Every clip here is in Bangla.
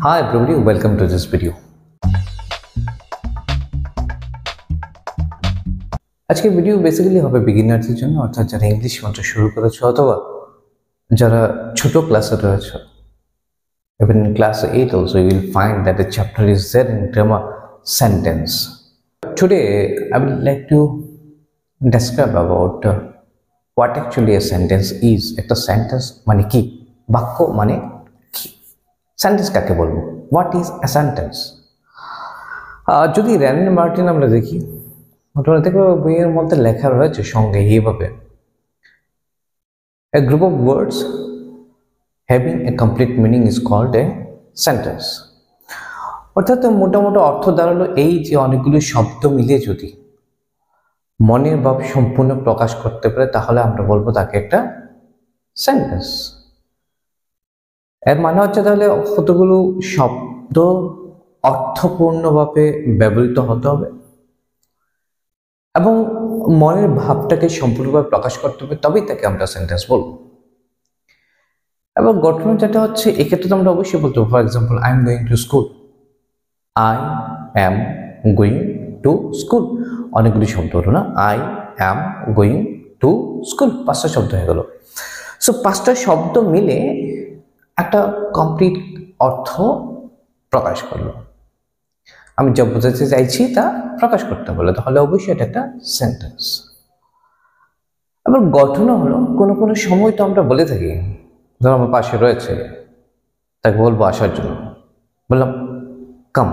Hi everybody, welcome to this video. আজকে ভিডিও বেসিক্যালি হবে বিগিনারদের জন্য, অর্থাৎ যারা ইংলিশ মাত্র শুরু করেছে অথবা যারা ছোট ক্লাসে রয়েছে। Even in class 8 also you will find that the chapter is there in grammar sentence. Today I would like to describe about what actually a sentence is. একটা সেন্টেন্স মানে কি, বাক্য মানে কি, সেন্টেন্স কাকে বলবো, হোয়াট ইজ আ সেন্টেন্স। যদি র্যান্ডম মার্টিন আমরা দেখি, তোমরা দেখবে বইয়ের মধ্যে লেখা রয়েছে সঙ্গে এইভাবে, a group of words having a complete meaning is called a sentence. অর্থাৎ মোটামুটি অর্থ দাঁড়ালো এই যে অনেকগুলো শব্দ মিলে যদি মনের ভাব সম্পূর্ণ প্রকাশ করতে পারে তাহলে আমরা বলবো তাকে একটা সেন্টেন্স। এর মানে হচ্ছে তাহলে কতগুলো শব্দ অর্থপূর্ণভাবে ব্যবহৃত হতে হবে এবং মনের ভাবটাকে সম্পূর্ণভাবে প্রকাশ করতে হবে, তবেই তাকে আমরা সেন্টেন্স বলবো। এবং ঘটনা যেটা হচ্ছে এক্ষেত্রে তো আমরা অবশ্যই বলতে পারবো, for example I am going to school, I am going to school, অনেকগুলি শব্দ হলো না, I am going to school, 5টা শব্দ হয়ে গেল। সো 5টা শব্দ মিলে একটা কমপ্লিট অর্থ প্রকাশ করলো, আমি যা বোঝাতে চাইছি তা প্রকাশ করতে বলে, তাহলে অবশ্যই এটা একটা সেন্টেন্স। আবার গঠনও হলো, কোনো কোনো সময় তো আমরা বলে থাকি, ধরো আমার পাশে রয়েছে তাকে বলবো আসার জন্য, বললাম কাম।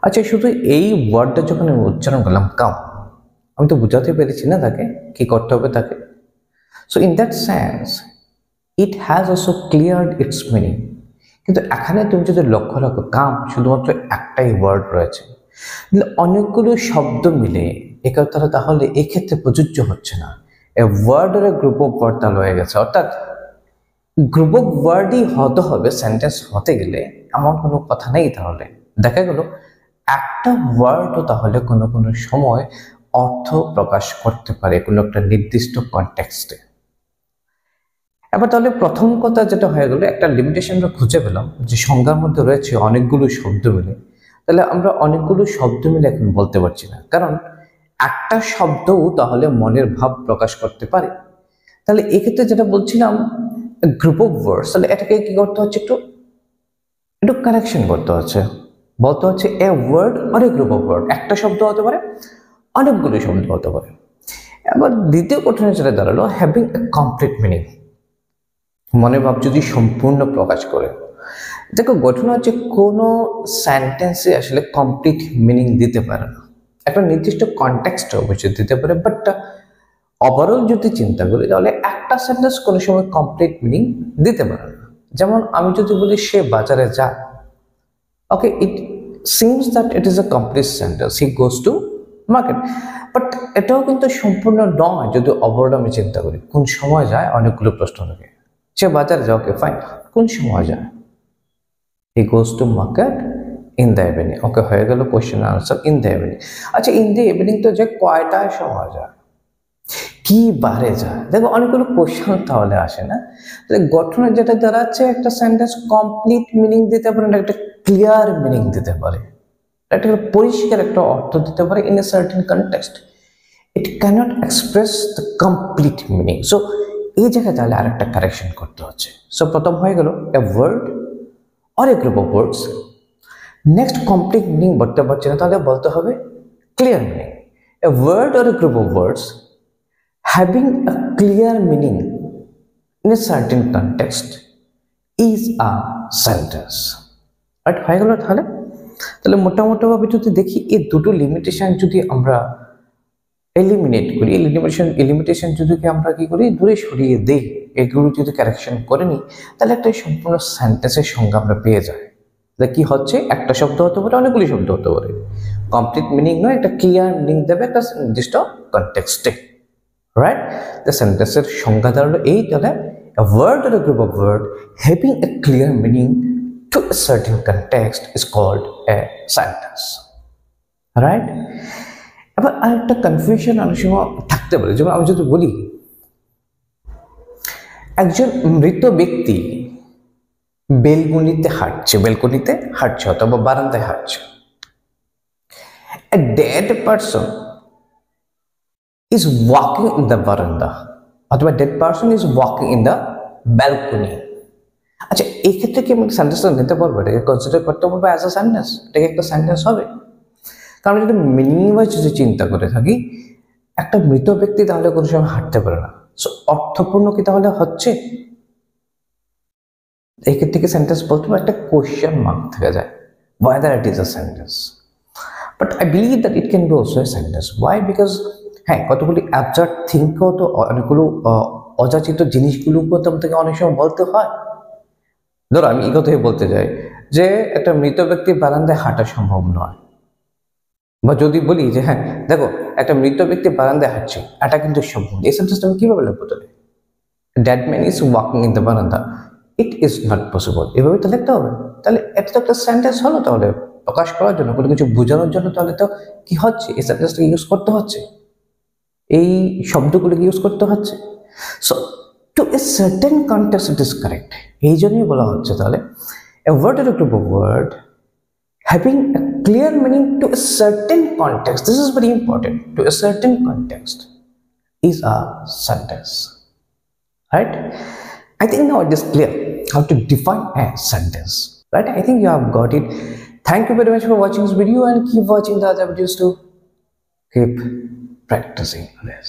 আচ্ছা, শুধু এই ওয়ার্ডটা যখন আমি উচ্চারণ করলাম কাম, আমি তো বোঝাতে পেরেছি না তাকে কি করতে হবে তাকে। So in that sense it has also cleared its meaning. কিন্তু এখানে তুমি যদি লক্ষ্য রাখো, কাম শুধুমাত্র একটাই ওয়ার্ড রয়েছে, অনেকগুলো শব্দ মিলে একতারা, তাহলে এক্ষেত্রে প্রযোজ্য হচ্ছে না। এ ওয়ার্ড আর গ্রুপ অফ ওয়ার্ড তাহলে হয়ে গেছে, অর্থাৎ গ্রুপ অফ ওয়ার্ডই হতে হবে সেন্টেন্স হতে গেলে, এমন কোনো কথা নেই। তাহলে দেখা গেল একটা ওয়ার্ডও তাহলে কোনো কোনো সময় অর্থ প্রকাশ করতে পারে কোনো একটা নির্দিষ্ট কনটেক্সটে। এবার তাহলে প্রথম কথা যেটা হয়ে গেল, একটা লিমিটেশন আমরা খুঁজে পেলাম যে সংজ্ঞার মধ্যে রয়েছে অনেকগুলো শব্দ মিলে, তাহলে আমরা অনেকগুলো শব্দ মিলে এখন বলতে পারছি না, কারণ একটা শব্দও তাহলে মনের ভাব প্রকাশ করতে পারে। তাহলে এক্ষেত্রে যেটা বলছিলাম গ্রুপ অফ ওয়ার্ডস, তাহলে এটাকে কি করতে হচ্ছে, একটু কারেকশন করতে হচ্ছে, বলতে হচ্ছে এ ওয়ার্ড আর এ গ্রুপ অফ ওয়ার্ড। একটা শব্দ হতে পারে, অনেকগুলো শব্দ হতে পারে। এবার দ্বিতীয় কঠিন যেটা দাঁড়ালো হ্যাভিং এ কমপ্লিট মিনিং, মনের ভাব যদি সম্পূর্ণ প্রকাশ করে। দেখো ঘটনা হচ্ছে কোনো সেন্টেন্সে আসলে কমপ্লিট মিনিং দিতে পারে না, একটা নির্দিষ্ট কনটেক্সটে অবশ্যই দিতে পারে, বাট ওভারঅল যদি চিন্তা করি তাহলে একটা সেন্টেন্স কোনো সময় কমপ্লিট মিনিং দিতে পারে না। যেমন আমি যদি বলি সে বাজারে যায়, okay, it seems that it is a complete sentence, he goes to market, but এটাও কিন্তু সম্পূর্ণ নয় যদি ওভারঅল আমি চিন্তা করি। কোন সময় যায়, অনেকগুলো প্রশ্ন থাকে, সে বাজারে যায়, ওকে ফাইন, কোন সময় যায়, he goes to market in the evening, okay হয়ে গেল question answer in the evening. আচ্ছা, ইন দ্য ইভিনিং তো যে কয়টায় সময় যায়, কি বারে যায়, দেখো অনেকগুলো কোয়েশ্চেন তাহলে আসে না। তাহলে গঠনের যেটা দাঁড়াচ্ছে একটা সেন্টেন্স কমপ্লিট মিনিং দিতে পারে না, একটা ক্লিয়ার মিনিং দিতে পারে, একটা পরিষ্কার একটা অর্থ দিতে পারে in a certain context, it cannot express the complete meaning. So এই জায়গায় তাহলে আরেকটা কারেকশন করতে হচ্ছে। সো প্রথম হয়ে গেল a word or a group of words, next complete meaning বলতে পারছি না, তাহলে বলতে হবে clear meaning. A word or a group of words having a clear meaning in a certain context is a sentence. Right হয়ে গেল। তাহলে মোটামুটিভাবে যদি দেখি এই দুটো লিমিটেশন যদি আমরা এলিমিনেট করি, লিমিটেশন যদি আমরা কি করি, দূরে সরিয়ে দেই, এগুলো যদি কারেকশন করে নিই, তাহলে একটা সম্পূর্ণ সেন্টেন্সের সংজ্ঞা আমরা পেয়ে যাই। তাহলে কি হচ্ছে, একটা শব্দ হতে পারে, অনেকগুলি শব্দ হতে পারে, কমপ্লিট মিনিং নয়, একটা ক্লিয়ার মিনিং দেবে একটা নির্দিষ্ট কনটেক্সটে। রাইট, দ্য সেন্টেন্সের সংজ্ঞা দাঁড়ালো এই, তাহলে a word or a group of word having a clear meaning to a certain context is called a sentence. Right, এবার আরেকটা কনফিউশন অনেক সময় থাকতে পারে, যেমন আমি যদি বলি একজন মৃত ব্যক্তি বেলকনিতে হাঁটছে অথবা বারান্দায় হাঁটছে। A dead person is walking in the veranda অথবা dead person is walking in the balcony। আচ্ছা, এই ক্ষেত্রে কি আমি সেন্টেন্সটা নিতে পারবো, এটাকে কনসিডার করতে পারবো অ্যাজ আ সেন্টেন্স? এটাকে একটা সেন্টেন্স হবে? কারণ যদি মিনিং ওয়াইজ যদি চিন্তা করে থাকি, একটা মৃত ব্যক্তি তাহলে কোনো সময় হাঁটতে পারে না, সো অর্থপূর্ণ কি তাহলে হচ্ছে? এই ক্ষেত্রে কি সেন্টেন্স বলতে পারবো? একটা কোয়েশ্চেন মার্ক থেকে যায় whether it is a sentence, but I believe that it can be also a sentence. Why? Because হ্যাঁ, কতগুলি অ্যাবসার্ড থিঙ্কও তো, অনেকগুলো অযাচিত জিনিসগুলোকেও তো আমাদেরকে অনেক সময় বলতে হয়। ধরো আমি এই কথাই বলতে চাই যে একটা মৃত ব্যক্তির বারান্দায় হাঁটা সম্ভব নয়, বা যদি বলি যে হ্যাঁ দেখো একটা মৃত ব্যক্তি বারান্দায় হাঁটছে, এটা কিন্তু সম্ভব। এই সেন্টেন্সটা আমি কিভাবে লিখবো তাহলে? Dad man is walking in the বারান্দা, ইট ইজ নট পসিবল, এভাবে তো লিখতে হবে। তাহলে এটা তো একটা সেন্টেন্স হলো, তাহলে প্রকাশ করার জন্য, কোনো কিছু বোঝানোর জন্য তাহলে তো কি হচ্ছে, এই সেন্টেন্সটাকে ইউজ করতে হচ্ছে, এই শব্দগুলোকে ইউজ করতে হচ্ছে। So to a certain context it is correct. এই জন্যই বলা হচ্ছে তাহলে a word or a group of word having a clear meaning to a certain context, this is very important, to a certain context is a sentence, right? I think now it is clear how to define a sentence, right? I think you have got it. Thank you very much for watching this video, and keep watching the other videos to keep practicing this.